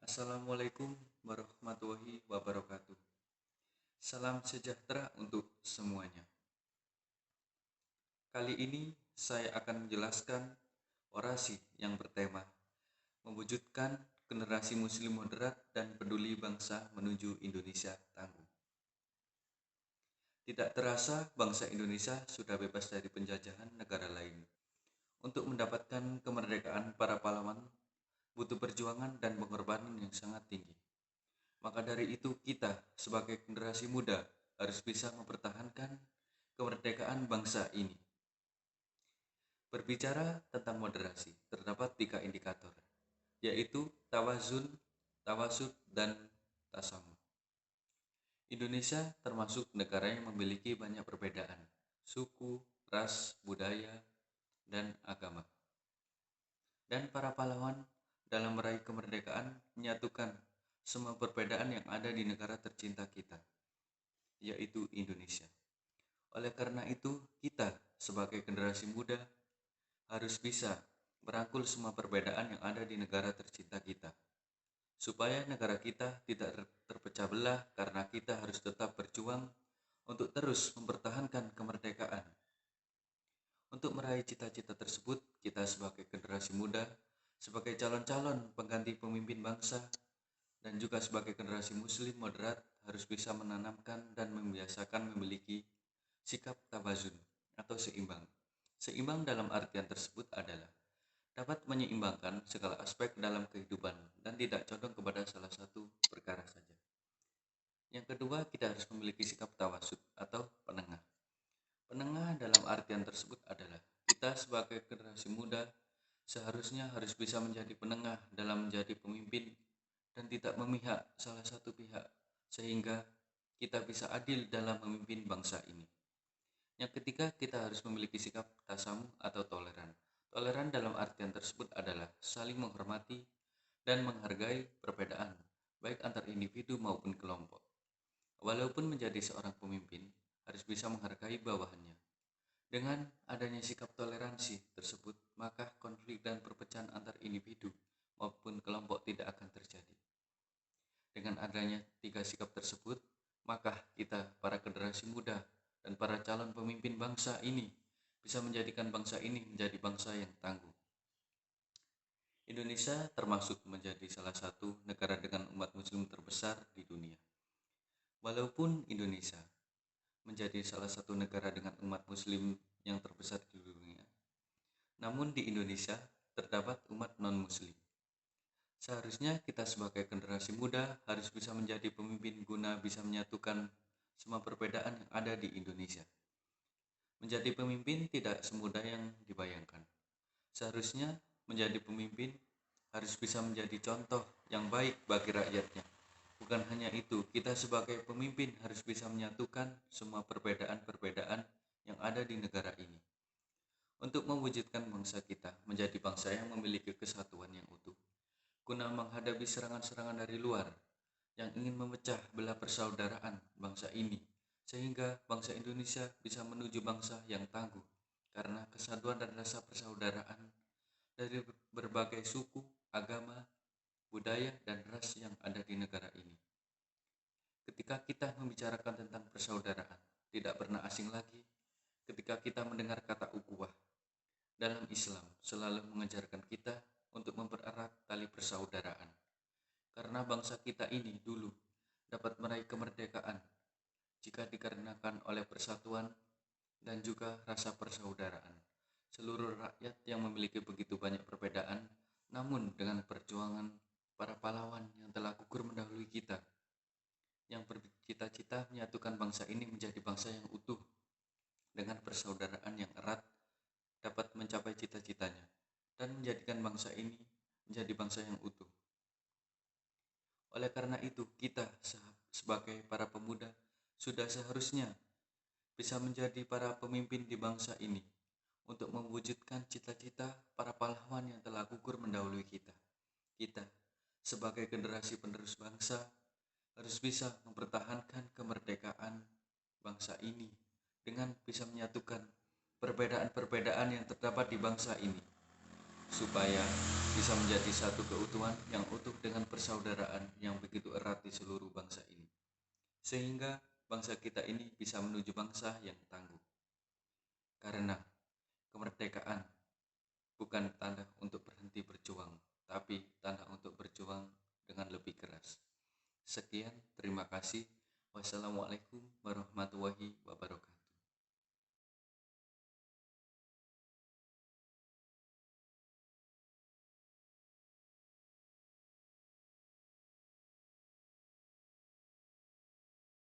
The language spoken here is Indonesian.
Assalamualaikum warahmatullahi wabarakatuh. Salam sejahtera untuk semuanya. Kali ini saya akan menjelaskan orasi yang bertema mewujudkan generasi muslim moderat dan peduli bangsa menuju Indonesia tangguh. Tidak terasa bangsa Indonesia sudah bebas dari penjajahan negara lain. Untuk mendapatkan kemerdekaan, para pahlawan butuh perjuangan dan pengorbanan yang sangat tinggi. Maka dari itu kita sebagai generasi muda harus bisa mempertahankan kemerdekaan bangsa ini. Berbicara tentang moderasi, terdapat 3 indikator, yaitu tawazun, tawasud, dan tasamuh. Indonesia termasuk negara yang memiliki banyak perbedaan, suku, ras, budaya, dan agama. Dan para pahlawan dalam meraih kemerdekaan menyatukan semua perbedaan yang ada di negara tercinta kita, yaitu Indonesia. Oleh karena itu, kita sebagai generasi muda harus bisa merangkul semua perbedaan yang ada di negara tercinta kita, supaya negara kita tidak terpecah belah karena kita harus tetap berjuang untuk terus mempertahankan kemerdekaan. Untuk meraih cita-cita tersebut, kita sebagai generasi muda, sebagai calon-calon pengganti pemimpin bangsa, dan juga sebagai generasi muslim moderat harus bisa menanamkan dan membiasakan memiliki sikap tawazun atau seimbang. Seimbang dalam artian tersebut adalah dapat menyeimbangkan segala aspek dalam kehidupan dan tidak condong kepada salah satu perkara saja. Yang kedua, kita harus memiliki sikap tawasud atau penengah. Penengah dalam artian tersebut adalah kita sebagai generasi muda seharusnya harus bisa menjadi penengah dalam menjadi pemimpin dan tidak memihak salah satu pihak, sehingga kita bisa adil dalam memimpin bangsa ini. Yang ketiga, kita harus memiliki sikap tasamuh atau toleran. Toleran dalam artian tersebut adalah saling menghormati dan menghargai perbedaan, baik antar individu maupun kelompok. Walaupun menjadi seorang pemimpin, harus bisa menghargai bawahannya. Dengan adanya sikap toleransi tersebut, maka konflik dan perpecahan antar individu maupun kelompok tidak akan terjadi. Dengan adanya 3 sikap tersebut, maka kita, para generasi muda dan para calon pemimpin bangsa ini, bisa menjadikan bangsa ini menjadi bangsa yang tangguh. Indonesia termasuk menjadi salah satu negara dengan umat muslim terbesar di dunia. Walaupun Indonesia menjadi salah satu negara dengan umat muslim yang terbesar di dunia, namun di Indonesia terdapat umat non-muslim. Seharusnya kita sebagai generasi muda harus bisa menjadi pemimpin guna bisa menyatukan semua perbedaan yang ada di Indonesia. Menjadi pemimpin tidak semudah yang dibayangkan. Seharusnya menjadi pemimpin harus bisa menjadi contoh yang baik bagi rakyatnya. Bukan hanya itu, kita sebagai pemimpin harus bisa menyatukan semua perbedaan-perbedaan yang ada di negara ini. Untuk mewujudkan bangsa kita menjadi bangsa yang memiliki kesatuan yang utuh, guna menghadapi serangan-serangan dari luar yang ingin memecah belah persaudaraan bangsa ini, sehingga bangsa Indonesia bisa menuju bangsa yang tangguh, karena kesatuan dan rasa persaudaraan dari berbagai suku, agama, budaya, dan ras yang ada di negara ini. Ketika kita membicarakan tentang persaudaraan, tidak pernah asing lagi ketika kita mendengar kata ukhuwah. Dalam Islam selalu mengajarkan kita untuk mempererat tali persaudaraan. Karena bangsa kita ini dulu dapat meraih kemerdekaan jika dikarenakan oleh persatuan dan juga rasa persaudaraan. Seluruh rakyat yang memiliki begitu banyak perbedaan, namun dengan perjuangan para pahlawan yang telah gugur mendahului kita, yang bercita-cita menyatukan bangsa ini menjadi bangsa yang utuh dengan persaudaraan yang erat, dapat mencapai cita-citanya dan menjadikan bangsa ini menjadi bangsa yang utuh. Oleh karena itu, kita sebagai para pemuda sudah seharusnya bisa menjadi para pemimpin di bangsa ini untuk mewujudkan cita-cita para pahlawan yang telah gugur mendahului kita. Kita sebagai generasi penerus bangsa harus bisa mempertahankan kemerdekaan bangsa ini dengan bisa menyatukan perbedaan-perbedaan yang terdapat di bangsa ini, supaya bisa menjadi satu keutuhan yang utuh dengan persaudaraan yang begitu erat di seluruh bangsa ini, sehingga bangsa kita ini bisa menuju bangsa yang tangguh. Karena kemerdekaan bukan tanda untuk berhenti berjuang, tapi tanda untuk berjuang dengan lebih keras. Sekian, terima kasih. Wassalamualaikum warahmatullahi wabarakatuh.